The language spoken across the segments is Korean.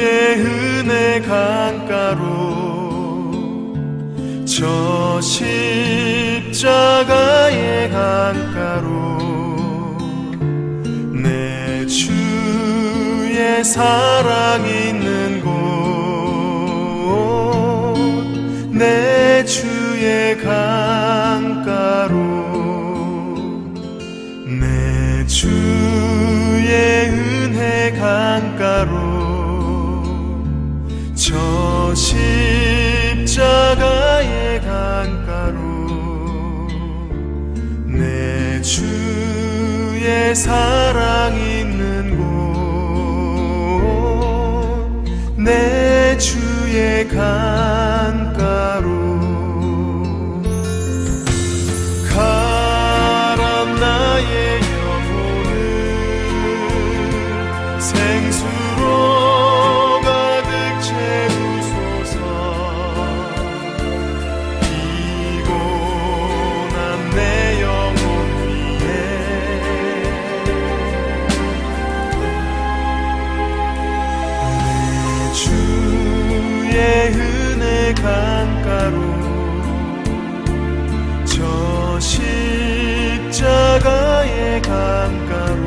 은혜 강가로 저 십자가의 강가로 내 주의 사랑 있는 곳 내 주의 강가로 내 주의 은혜 강가로 저 십자가의 강가로 내 주의 사랑 있는 곳 내 주의 강가로 가람 나의 영혼을 생수로 가득 채우소서 피곤한 내 영혼 위에 내 주의 은혜 강가로 저 십자가의 강가로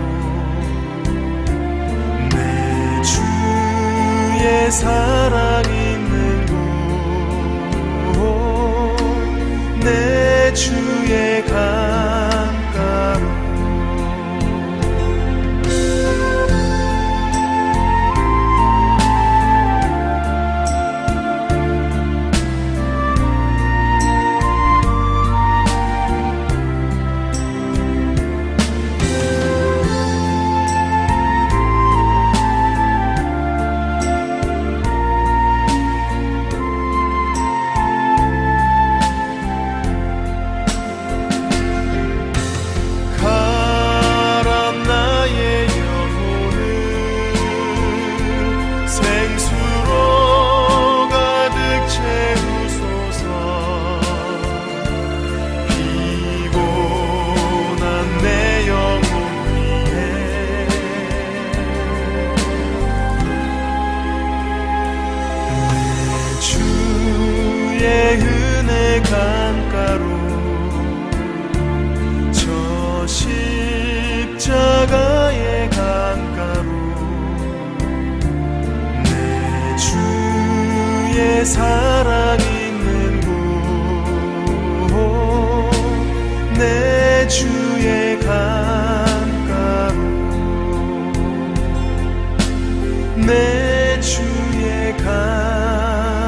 내 주의 사랑 있는 곳 내 주의 강가로 생수로 가득 채우소서 피곤한 내 영혼 위에 내 주의 은혜 강가로 저 십자가의 강가로 주의 사랑 있는 곳 내 주의 강가로 내 주의 강가로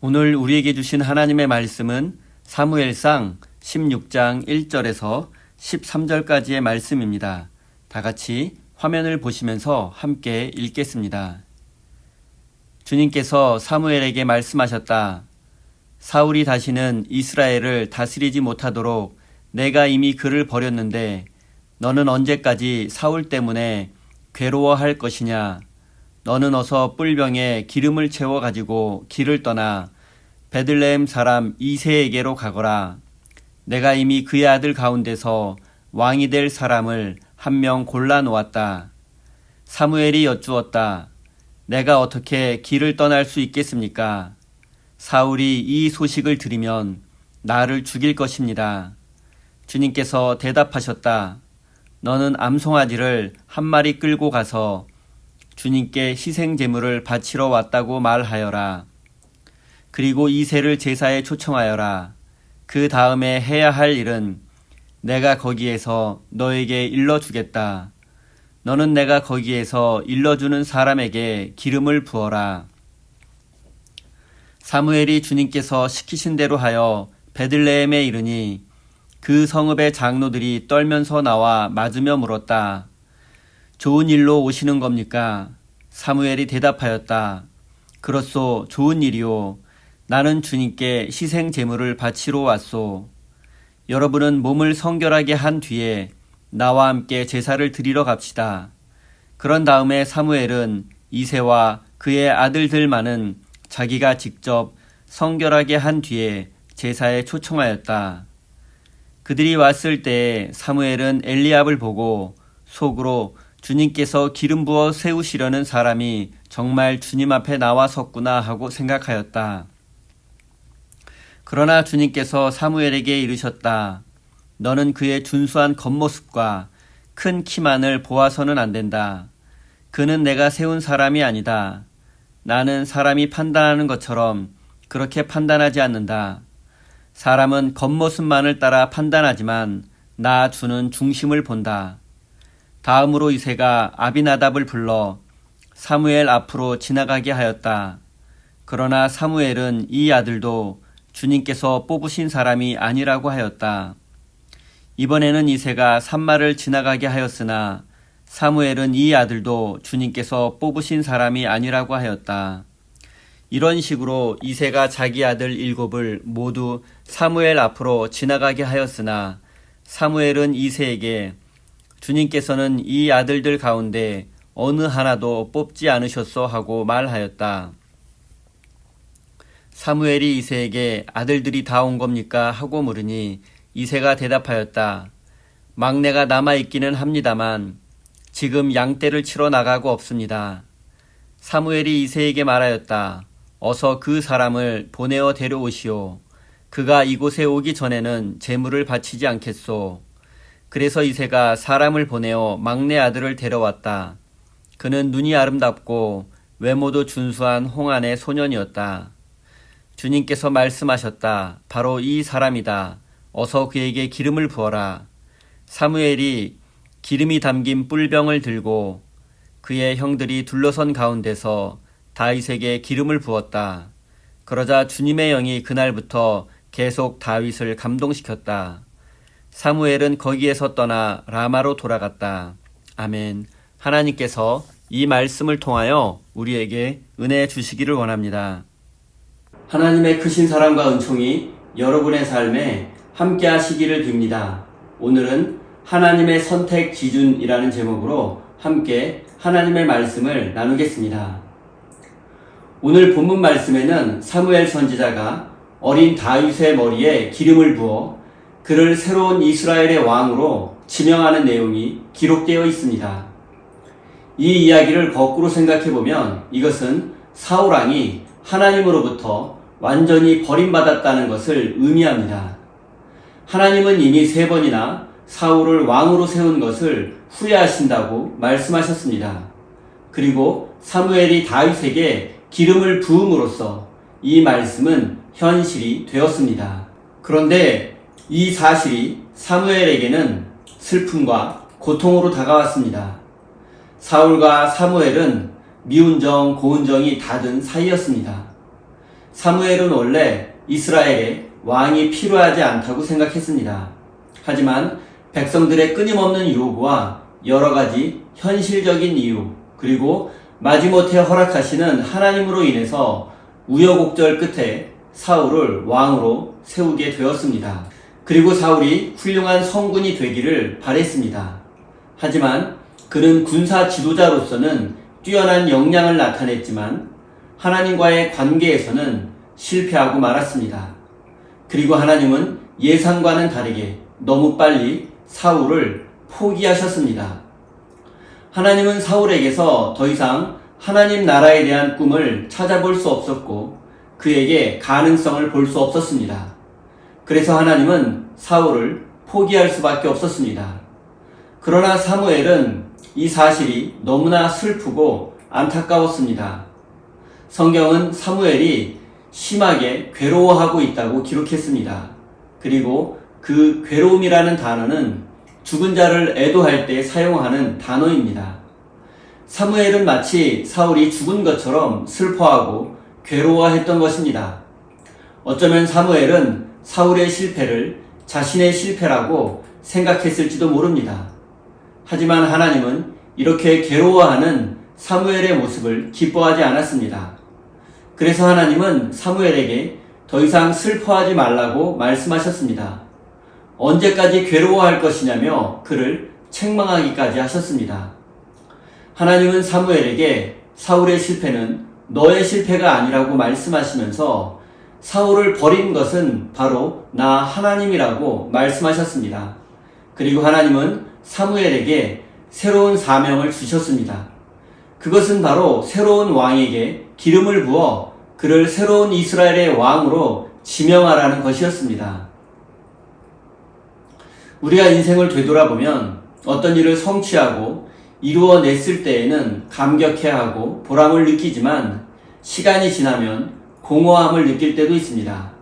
오늘 우리에게 주신 하나님의 말씀은 사무엘상 16장 1절에서 13절까지의 말씀입니다. 다 같이 화면을 보시면서 함께 읽겠습니다. 주님께서 사무엘에게 말씀하셨다. 사울이 다시는 이스라엘을 다스리지 못하도록 내가 이미 그를 버렸는데 너는 언제까지 사울 때문에 괴로워할 것이냐? 너는 어서 뿔병에 기름을 채워 가지고 길을 떠나 베들레헴 사람 이새에게로 가거라. 내가 이미 그의 아들 가운데서 왕이 될 사람을 한 명 골라 놓았다. 사무엘이 여쭈었다. 내가 어떻게 길을 떠날 수 있겠습니까? 사울이 이 소식을 들으면 나를 죽일 것입니다. 주님께서 대답하셨다. 너는 암송아지를 한 마리 끌고 가서 주님께 희생 제물을 바치러 왔다고 말하여라. 그리고 이새를 제사에 초청하여라. 그 다음에 해야 할 일은 내가 거기에서 너에게 일러주겠다. 너는 내가 거기에서 일러주는 사람에게 기름을 부어라. 사무엘이 주님께서 시키신 대로 하여 베들레헴에 이르니 그 성읍의 장로들이 떨면서 나와 맞으며 물었다. 좋은 일로 오시는 겁니까? 사무엘이 대답하였다. 그렇소, 좋은 일이오. 나는 주님께 희생 제물을 바치러 왔소. 여러분은 몸을 성결하게 한 뒤에 나와 함께 제사를 드리러 갑시다. 그런 다음에 사무엘은 이새와 그의 아들들만은 자기가 직접 성결하게 한 뒤에 제사에 초청하였다. 그들이 왔을 때 사무엘은 엘리압을 보고 속으로 주님께서 기름 부어 세우시려는 사람이 정말 주님 앞에 나와 섰구나 하고 생각하였다. 그러나 주님께서 사무엘에게 이르셨다. 너는 그의 준수한 겉모습과 큰 키만을 보아서는 안 된다. 그는 내가 세운 사람이 아니다. 나는 사람이 판단하는 것처럼 그렇게 판단하지 않는다. 사람은 겉모습만을 따라 판단하지만 나 주는 중심을 본다. 다음으로 이새가 아비나답을 불러 사무엘 앞으로 지나가게 하였다. 그러나 사무엘은 이 아들도 주님께서 뽑으신 사람이 아니라고 하였다. 이번에는 이새가 산마를 지나가게 하였으나 사무엘은 이 아들도 주님께서 뽑으신 사람이 아니라고 하였다. 이런 식으로 이새가 자기 아들 7을 모두 사무엘 앞으로 지나가게 하였으나 사무엘은 이새에게 주님께서는 이 아들들 가운데 어느 하나도 뽑지 않으셨소 하고 말하였다. 사무엘이 이새에게 아들들이 다 온 겁니까? 하고 물으니 이새가 대답하였다. 막내가 남아있기는 합니다만 지금 양떼를 치러 나가고 없습니다. 사무엘이 이새에게 말하였다. 어서 그 사람을 보내어 데려오시오. 그가 이곳에 오기 전에는 제물을 바치지 않겠소. 그래서 이새가 사람을 보내어 막내 아들을 데려왔다. 그는 눈이 아름답고 외모도 준수한 홍안의 소년이었다. 주님께서 말씀하셨다. 바로 이 사람이다. 어서 그에게 기름을 부어라. 사무엘이 기름이 담긴 뿔병을 들고 그의 형들이 둘러선 가운데서 다윗에게 기름을 부었다. 그러자 주님의 영이 그날부터 계속 다윗을 감동시켰다. 사무엘은 거기에서 떠나 라마로 돌아갔다. 아멘. 하나님께서 이 말씀을 통하여 우리에게 은혜 주시기를 원합니다. 하나님의 크신 사랑과 은총이 여러분의 삶에 함께 하시기를 빕니다. 오늘은 하나님의 선택 기준이라는 제목으로 함께 하나님의 말씀을 나누겠습니다. 오늘 본문 말씀에는 사무엘 선지자가 어린 다윗의 머리에 기름을 부어 그를 새로운 이스라엘의 왕으로 지명하는 내용이 기록되어 있습니다. 이 이야기를 거꾸로 생각해보면 이것은 사울왕이 하나님으로부터 완전히 버림받았다는 것을 의미합니다. 하나님은 이미 3번이나 사울을 왕으로 세운 것을 후회하신다고 말씀하셨습니다. 그리고 사무엘이 다윗에게 기름을 부음으로써 이 말씀은 현실이 되었습니다. 그런데 이 사실이 사무엘에게는 슬픔과 고통으로 다가왔습니다. 사울과 사무엘은 미운정, 고운정이 닫은 사이였습니다. 사무엘은 원래 이스라엘에 왕이 필요하지 않다고 생각했습니다. 하지만 백성들의 끊임없는 요구와 여러 가지 현실적인 이유, 그리고 마지못해 허락하시는 하나님으로 인해서 우여곡절 끝에 사울을 왕으로 세우게 되었습니다. 그리고 사울이 훌륭한 성군이 되기를 바랬습니다. 하지만 그는 군사 지도자로서는 뛰어난 역량을 나타냈지만 하나님과의 관계에서는 실패하고 말았습니다. 그리고 하나님은 예상과는 다르게 너무 빨리 사울을 포기하셨습니다. 하나님은 사울에게서 더 이상 하나님 나라에 대한 꿈을 찾아볼 수 없었고 그에게 가능성을 볼 수 없었습니다. 그래서 하나님은 사울을 포기할 수밖에 없었습니다. 그러나 사무엘은 이 사실이 너무나 슬프고 안타까웠습니다. 성경은 사무엘이 심하게 괴로워하고 있다고 기록했습니다. 그리고 그 괴로움이라는 단어는 죽은 자를 애도할 때 사용하는 단어입니다. 사무엘은 마치 사울이 죽은 것처럼 슬퍼하고 괴로워했던 것입니다. 어쩌면 사무엘은 사울의 실패를 자신의 실패라고 생각했을지도 모릅니다. 하지만 하나님은 이렇게 괴로워하는 사무엘의 모습을 기뻐하지 않았습니다. 그래서 하나님은 사무엘에게 더 이상 슬퍼하지 말라고 말씀하셨습니다. 언제까지 괴로워할 것이냐며 그를 책망하기까지 하셨습니다. 하나님은 사무엘에게 사울의 실패는 너의 실패가 아니라고 말씀하시면서 사울을 버린 것은 바로 나 하나님이라고 말씀하셨습니다. 그리고 하나님은 사무엘에게 새로운 사명을 주셨습니다. 그것은 바로 새로운 왕에게 기름을 부어 그를 새로운 이스라엘의 왕으로 지명하라는 것이었습니다. 우리가 인생을 되돌아보면 어떤 일을 성취하고 이루어냈을 때에는 감격해하고 보람을 느끼지만 시간이 지나면 공허함을 느낄 때도 있습니다.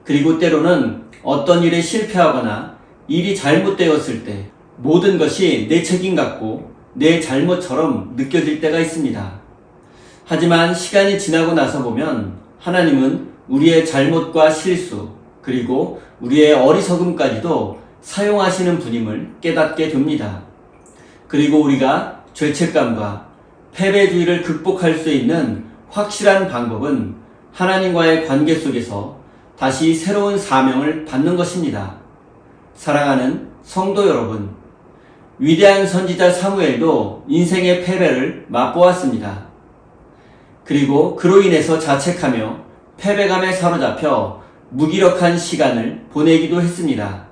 그리고 때로는 어떤 일에 실패하거나 일이 잘못되었을 때 모든 것이 내 책임 같고 내 잘못처럼 느껴질 때가 있습니다. 하지만 시간이 지나고 나서 보면 하나님은 우리의 잘못과 실수 그리고 우리의 어리석음까지도 사용하시는 분임을 깨닫게 됩니다. 그리고 우리가 죄책감과 패배주의를 극복할 수 있는 확실한 방법은 하나님과의 관계 속에서 다시 새로운 사명을 받는 것입니다. 사랑하는 성도 여러분, 위대한 선지자 사무엘도 인생의 패배를 맛보았습니다. 그리고 그로 인해서 자책하며 패배감에 사로잡혀 무기력한 시간을 보내기도 했습니다.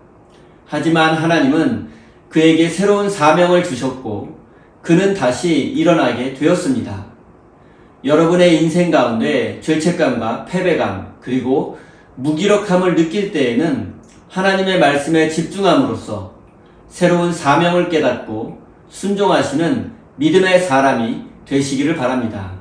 하지만 하나님은 그에게 새로운 사명을 주셨고 그는 다시 일어나게 되었습니다. 여러분의 인생 가운데 죄책감과 패배감 그리고 무기력함을 느낄 때에는 하나님의 말씀에 집중함으로써 새로운 사명을 깨닫고 순종하시는 믿음의 사람이 되시기를 바랍니다.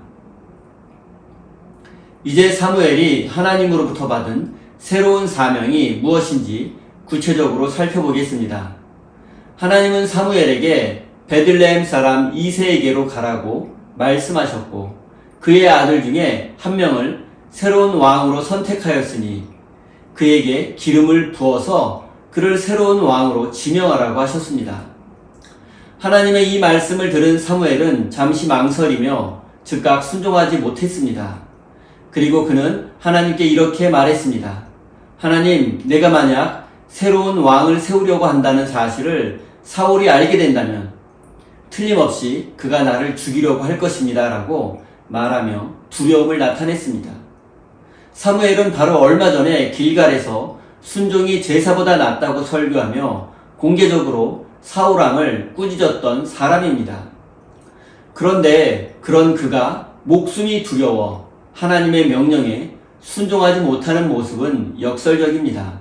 이제 사무엘이 하나님으로부터 받은 새로운 사명이 무엇인지 구체적으로 살펴보겠습니다. 하나님은 사무엘에게 베들레헴 사람 이새에게로 가라고 말씀하셨고 그의 아들 중에 한 명을 새로운 왕으로 선택하였으니 그에게 기름을 부어서 그를 새로운 왕으로 지명하라고 하셨습니다. 하나님의 이 말씀을 들은 사무엘은 잠시 망설이며 즉각 순종하지 못했습니다. 그리고 그는 하나님께 이렇게 말했습니다. 하나님, 내가 만약 새로운 왕을 세우려고 한다는 사실을 사울이 알게 된다면 틀림없이 그가 나를 죽이려고 할 것입니다. 라고 말하며 두려움을 나타냈습니다. 사무엘은 바로 얼마 전에 길갈에서 순종이 제사보다 낫다고 설교하며 공개적으로 사울왕을 꾸짖었던 사람입니다. 그런데 그런 그가 목숨이 두려워 하나님의 명령에 순종하지 못하는 모습은 역설적입니다.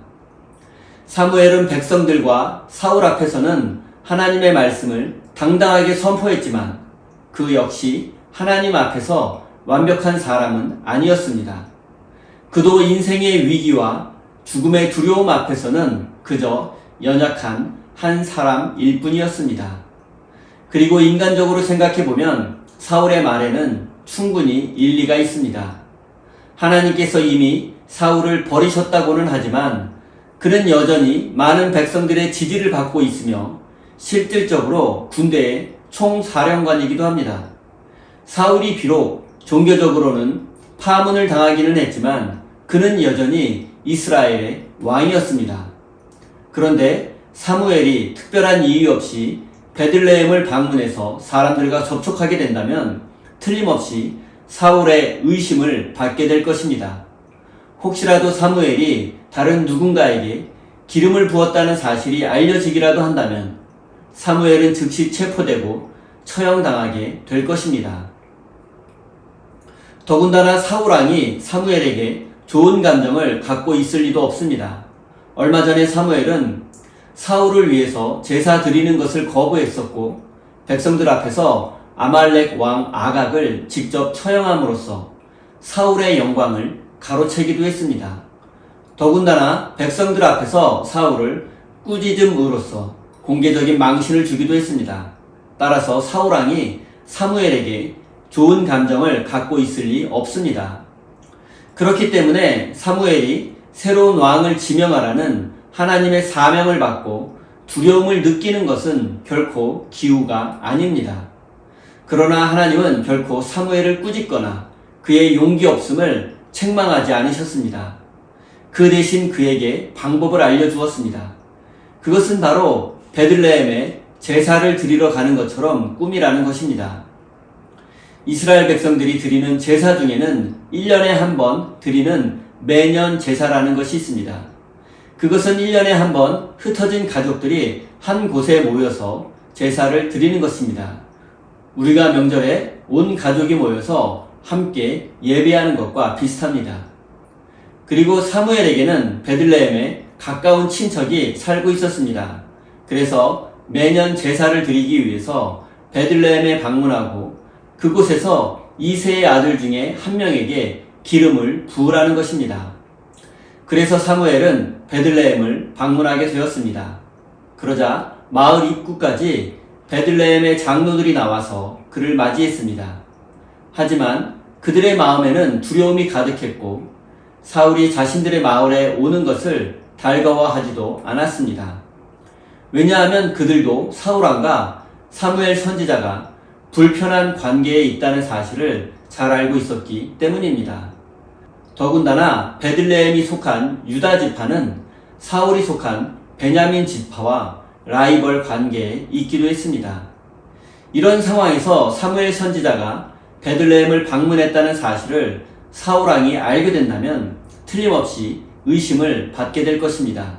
사무엘은 백성들과 사울 앞에서는 하나님의 말씀을 당당하게 선포했지만 그 역시 하나님 앞에서 완벽한 사람은 아니었습니다. 그도 인생의 위기와 죽음의 두려움 앞에서는 그저 연약한 한 사람일 뿐이었습니다. 그리고 인간적으로 생각해보면 사울의 말에는 충분히 일리가 있습니다. 하나님께서 이미 사울을 버리셨다고는 하지만 그는 여전히 많은 백성들의 지지를 받고 있으며 실질적으로 군대의 총사령관이기도 합니다. 사울이 비록 종교적으로는 파문을 당하기는 했지만 그는 여전히 이스라엘의 왕이었습니다. 그런데 사무엘이 특별한 이유 없이 베들레헴을 방문해서 사람들과 접촉하게 된다면 틀림없이 사울의 의심을 받게 될 것입니다. 혹시라도 사무엘이 다른 누군가에게 기름을 부었다는 사실이 알려지기라도 한다면 사무엘은 즉시 체포되고 처형당하게 될 것입니다. 더군다나 사울왕이 사무엘에게 좋은 감정을 갖고 있을 리도 없습니다. 얼마 전에 사무엘은 사울을 위해서 제사 드리는 것을 거부했었고 백성들 앞에서 아말렉 왕 아각을 직접 처형함으로써 사울의 영광을 가로채기도 했습니다. 더군다나 백성들 앞에서 사울을 꾸짖음으로써 공개적인 망신을 주기도 했습니다. 따라서 사울왕이 사무엘에게 좋은 감정을 갖고 있을 리 없습니다. 그렇기 때문에 사무엘이 새로운 왕을 지명하라는 하나님의 사명을 받고 두려움을 느끼는 것은 결코 기우가 아닙니다. 그러나 하나님은 결코 사무엘을 꾸짖거나 그의 용기 없음을 책망하지 않으셨습니다. 그 대신 그에게 방법을 알려주었습니다. 그것은 바로 베들레헴에 제사를 드리러 가는 것처럼 꿈이라는 것입니다. 이스라엘 백성들이 드리는 제사 중에는 1년에 한 번 드리는 매년 제사라는 것이 있습니다. 그것은 1년에 한 번 흩어진 가족들이 한 곳에 모여서 제사를 드리는 것입니다. 우리가 명절에 온 가족이 모여서 함께 예배하는 것과 비슷합니다. 그리고 사무엘에게는 베들레헴에 가까운 친척이 살고 있었습니다. 그래서 매년 제사를 드리기 위해서 베들레헴에 방문하고 그곳에서 이새의 아들 중에 한 명에게 기름을 부으라는 것입니다. 그래서 사무엘은 베들레헴을 방문하게 되었습니다. 그러자 마을 입구까지 베들레헴의 장로들이 나와서 그를 맞이했습니다. 하지만 그들의 마음에는 두려움이 가득했고 사울이 자신들의 마을에 오는 것을 달가워하지도 않았습니다. 왜냐하면 그들도 사울왕과 사무엘 선지자가 불편한 관계에 있다는 사실을 잘 알고 있었기 때문입니다. 더군다나 베들레헴이 속한 유다 지파는 사울이 속한 베냐민 지파와 라이벌 관계에 있기도 했습니다. 이런 상황에서 사무엘 선지자가 베들레헴을 방문했다는 사실을 사울왕이 알게 된다면 틀림없이 의심을 받게 될 것입니다.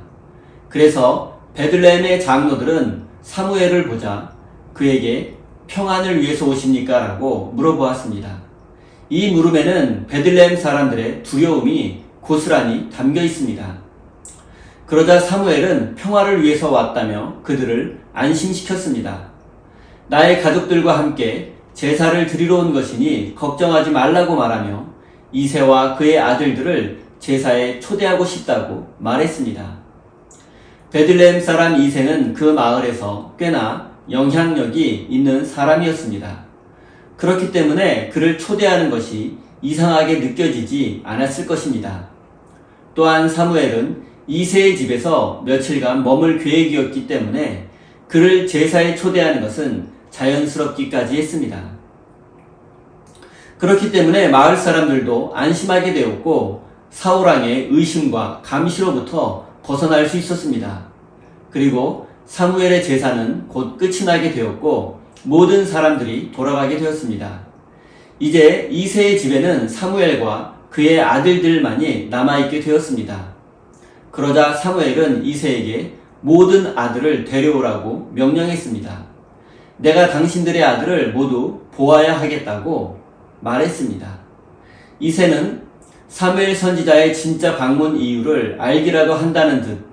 그래서 베들레헴의 장로들은 사무엘을 보자 그에게 평안을 위해서 오십니까? 라고 물어보았습니다. 이 물음에는 베들레헴 사람들의 두려움이 고스란히 담겨 있습니다. 그러자 사무엘은 평화를 위해서 왔다며 그들을 안심시켰습니다. 나의 가족들과 함께 제사를 드리러 온 것이니 걱정하지 말라고 말하며 이새와 그의 아들들을 제사에 초대하고 싶다고 말했습니다. 베들레헴 사람 이새는 그 마을에서 꽤나 영향력이 있는 사람이었습니다. 그렇기 때문에 그를 초대하는 것이 이상하게 느껴지지 않았을 것입니다. 또한 사무엘은 이새의 집에서 며칠간 머물 계획이었기 때문에 그를 제사에 초대하는 것은 자연스럽기까지 했습니다. 그렇기 때문에 마을 사람들도 안심하게 되었고 사울왕의 의심과 감시로부터 벗어날 수 있었습니다. 그리고 사무엘의 제사는 곧 끝이 나게 되었고 모든 사람들이 돌아가게 되었습니다. 이제 이새의 집에는 사무엘과 그의 아들들만이 남아있게 되었습니다. 그러자 사무엘은 이새에게 모든 아들을 데려오라고 명령했습니다. 내가 당신들의 아들을 모두 보아야 하겠다고 말했습니다. 이새는 사무엘 선지자의 진짜 방문 이유를 알기라도 한다는 듯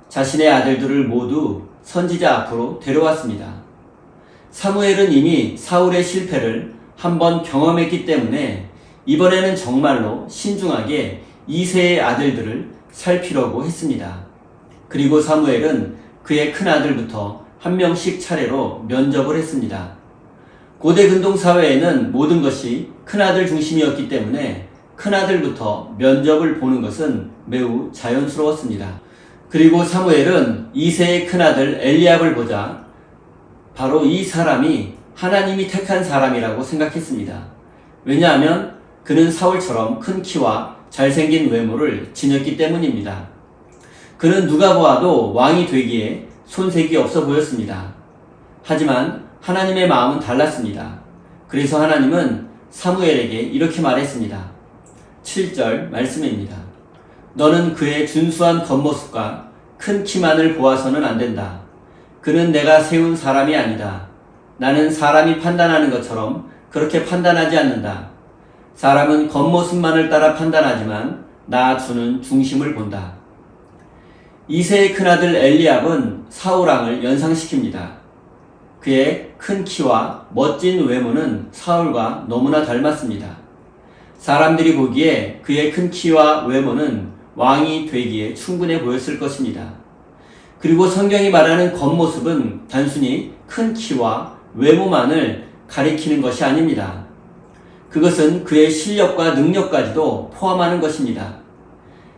자신의 아들들을 모두 선지자 앞으로 데려왔습니다. 사무엘은 이미 사울의 실패를 한번 경험했기 때문에 이번에는 정말로 신중하게 이새의 아들들을 살피려고 했습니다. 그리고 사무엘은 그의 큰아들부터 한 명씩 차례로 면접을 했습니다. 고대 근동 사회에는 모든 것이 큰아들 중심이었기 때문에 큰아들부터 면접을 보는 것은 매우 자연스러웠습니다. 그리고 사무엘은 이새의 큰아들 엘리압을 보자 바로 이 사람이 하나님이 택한 사람이라고 생각했습니다. 왜냐하면 그는 사울처럼 큰 키와 잘생긴 외모를 지녔기 때문입니다. 그는 누가 보아도 왕이 되기에 손색이 없어 보였습니다. 하지만 하나님의 마음은 달랐습니다. 그래서 하나님은 사무엘에게 이렇게 말했습니다. 7절 말씀입니다. 너는 그의 준수한 겉모습과 큰 키만을 보아서는 안 된다. 그는 내가 세운 사람이 아니다. 나는 사람이 판단하는 것처럼 그렇게 판단하지 않는다. 사람은 겉모습만을 따라 판단하지만 나 주는 중심을 본다. 이새의 큰아들 엘리압은 사울왕을 연상시킵니다. 그의 큰 키와 멋진 외모는 사울과 너무나 닮았습니다. 사람들이 보기에 그의 큰 키와 외모는 왕이 되기에 충분해 보였을 것입니다. 그리고 성경이 말하는 겉모습은 단순히 큰 키와 외모만을 가리키는 것이 아닙니다. 그것은 그의 실력과 능력까지도 포함하는 것입니다.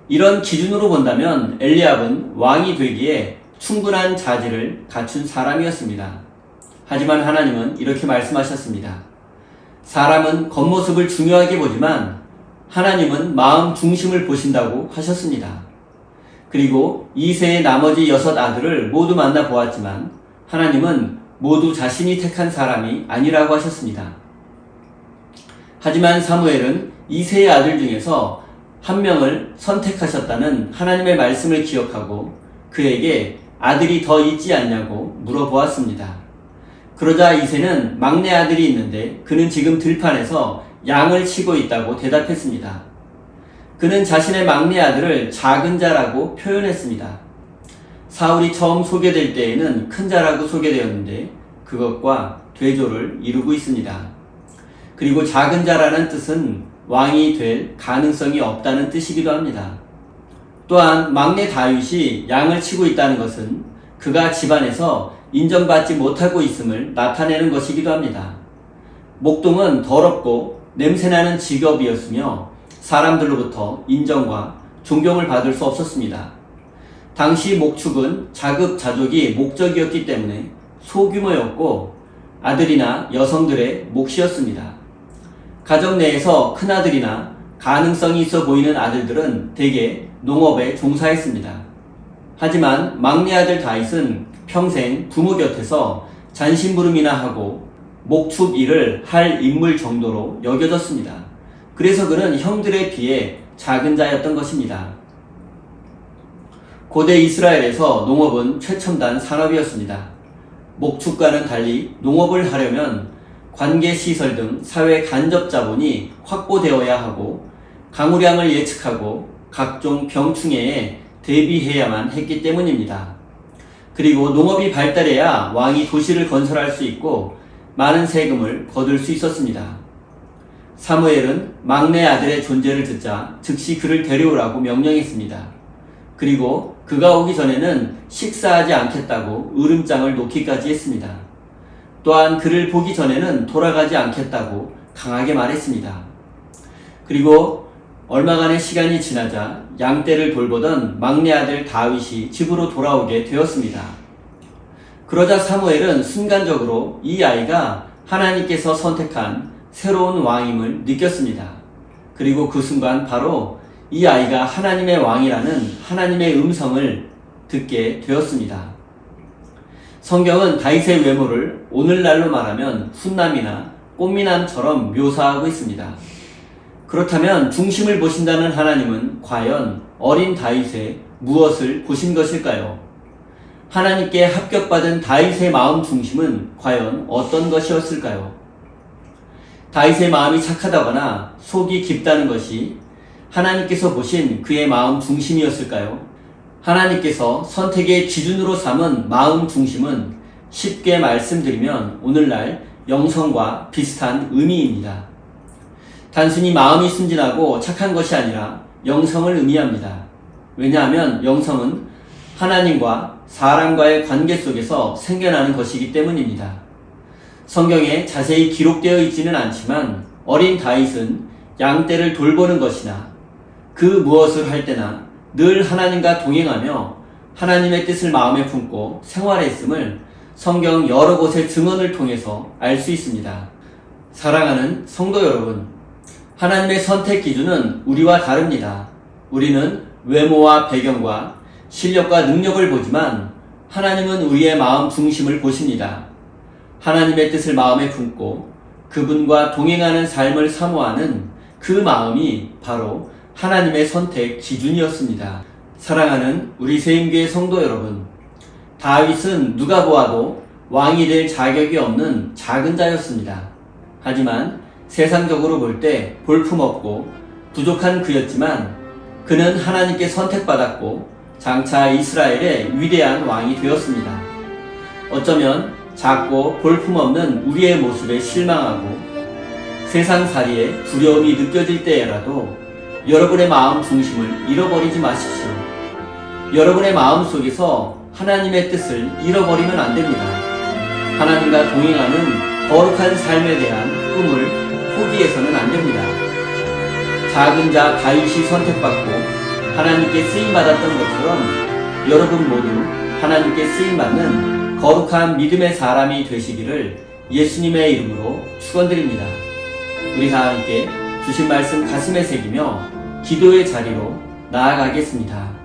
이런 기준으로 본다면 엘리압은 왕이 되기에 충분한 자질을 갖춘 사람이었습니다. 하지만 하나님은 이렇게 말씀하셨습니다. 사람은 겉모습을 중요하게 보지만 하나님은 마음 중심을 보신다고 하셨습니다. 그리고 이새의 나머지 6 아들을 모두 만나 보았지만 하나님은 모두 자신이 택한 사람이 아니라고 하셨습니다. 하지만 사무엘은 이새의 아들 중에서 한 명을 선택하셨다는 하나님의 말씀을 기억하고 그에게 아들이 더 있지 않냐고 물어보았습니다. 그러자 이새는 막내 아들이 있는데 그는 지금 들판에서 양을 치고 있다고 대답했습니다. 그는 자신의 막내 아들을 작은 자라고 표현했습니다. 사울이 처음 소개될 때에는 큰 자라고 소개되었는데 그것과 되조를 이루고 있습니다. 그리고 작은 자라는 뜻은 왕이 될 가능성이 없다는 뜻이기도 합니다. 또한 막내 다윗이 양을 치고 있다는 것은 그가 집안에서 인정받지 못하고 있음을 나타내는 것이기도 합니다. 목동은 더럽고 냄새나는 직업이었으며 사람들로부터 인정과 존경을 받을 수 없었습니다. 당시 목축은 자급자족이 목적이었기 때문에 소규모였고 아들이나 여성들의 몫이었습니다. 가정 내에서 큰아들이나 가능성이 있어 보이는 아들들은 대개 농업에 종사했습니다. 하지만 막내 아들 다윗은 평생 부모 곁에서 잔심부름이나 하고 목축 일을 할 인물 정도로 여겨졌습니다. 그래서 그는 형들에 비해 작은 자였던 것입니다. 고대 이스라엘에서 농업은 최첨단 산업이었습니다. 목축과는 달리 농업을 하려면 관계시설 등 사회 간접 자본이 확보되어야 하고 강우량을 예측하고 각종 병충해에 대비해야만 했기 때문입니다. 그리고 농업이 발달해야 왕이 도시를 건설할 수 있고 많은 세금을 거둘 수 있었습니다. 사무엘은 막내 아들의 존재를 듣자 즉시 그를 데려오라고 명령했습니다. 그리고 그가 오기 전에는 식사하지 않겠다고 으름장을 놓기까지 했습니다. 또한 그를 보기 전에는 돌아가지 않겠다고 강하게 말했습니다. 그리고 얼마간의 시간이 지나자 양떼를 돌보던 막내 아들 다윗이 집으로 돌아오게 되었습니다. 그러자 사무엘은 순간적으로 이 아이가 하나님께서 선택한 새로운 왕임을 느꼈습니다. 그리고 그 순간 바로 이 아이가 하나님의 왕이라는 하나님의 음성을 듣게 되었습니다. 성경은 다윗의 외모를 오늘날로 말하면 훈남이나 꽃미남처럼 묘사하고 있습니다. 그렇다면 중심을 보신다는 하나님은 과연 어린 다윗의 무엇을 보신 것일까요? 하나님께 합격받은 다윗의 마음 중심은 과연 어떤 것이었을까요? 다윗의 마음이 착하다거나 속이 깊다는 것이 하나님께서 보신 그의 마음 중심이었을까요? 하나님께서 선택의 기준으로 삼은 마음 중심은 쉽게 말씀드리면 오늘날 영성과 비슷한 의미입니다. 단순히 마음이 순진하고 착한 것이 아니라 영성을 의미합니다. 왜냐하면 영성은 하나님과 사람과의 관계 속에서 생겨나는 것이기 때문입니다. 성경에 자세히 기록되어 있지는 않지만 어린 다윗은 양떼를 돌보는 것이나 그 무엇을 할 때나 늘 하나님과 동행하며 하나님의 뜻을 마음에 품고 생활했음을 성경 여러 곳의 증언을 통해서 알 수 있습니다. 사랑하는 성도 여러분, 하나님의 선택 기준은 우리와 다릅니다. 우리는 외모와 배경과 실력과 능력을 보지만 하나님은 우리의 마음 중심을 보십니다. 하나님의 뜻을 마음에 품고 그분과 동행하는 삶을 사모하는 그 마음이 바로 하나님의 선택 기준이었습니다. 사랑하는 우리 세임교회 성도 여러분, 다윗은 누가 보아도 왕이 될 자격이 없는 작은 자였습니다. 하지만 세상적으로 볼 때 볼품없고 부족한 그였지만 그는 하나님께 선택받았고 장차 이스라엘의 위대한 왕이 되었습니다. 어쩌면 작고 볼품없는 우리의 모습에 실망하고 세상살이에 두려움이 느껴질 때라도 여러분의 마음 중심을 잃어버리지 마십시오. 여러분의 마음 속에서 하나님의 뜻을 잃어버리면 안 됩니다. 하나님과 동행하는 거룩한 삶에 대한 꿈을 포기해서는 안 됩니다. 작은 자 다윗이 선택받고 하나님께 쓰임받았던 것처럼 여러분 모두 하나님께 쓰임받는 거룩한 믿음의 사람이 되시기를 예수님의 이름으로 축원드립니다. 우리 다 함께 주신 말씀 가슴에 새기며 기도의 자리로 나아가겠습니다.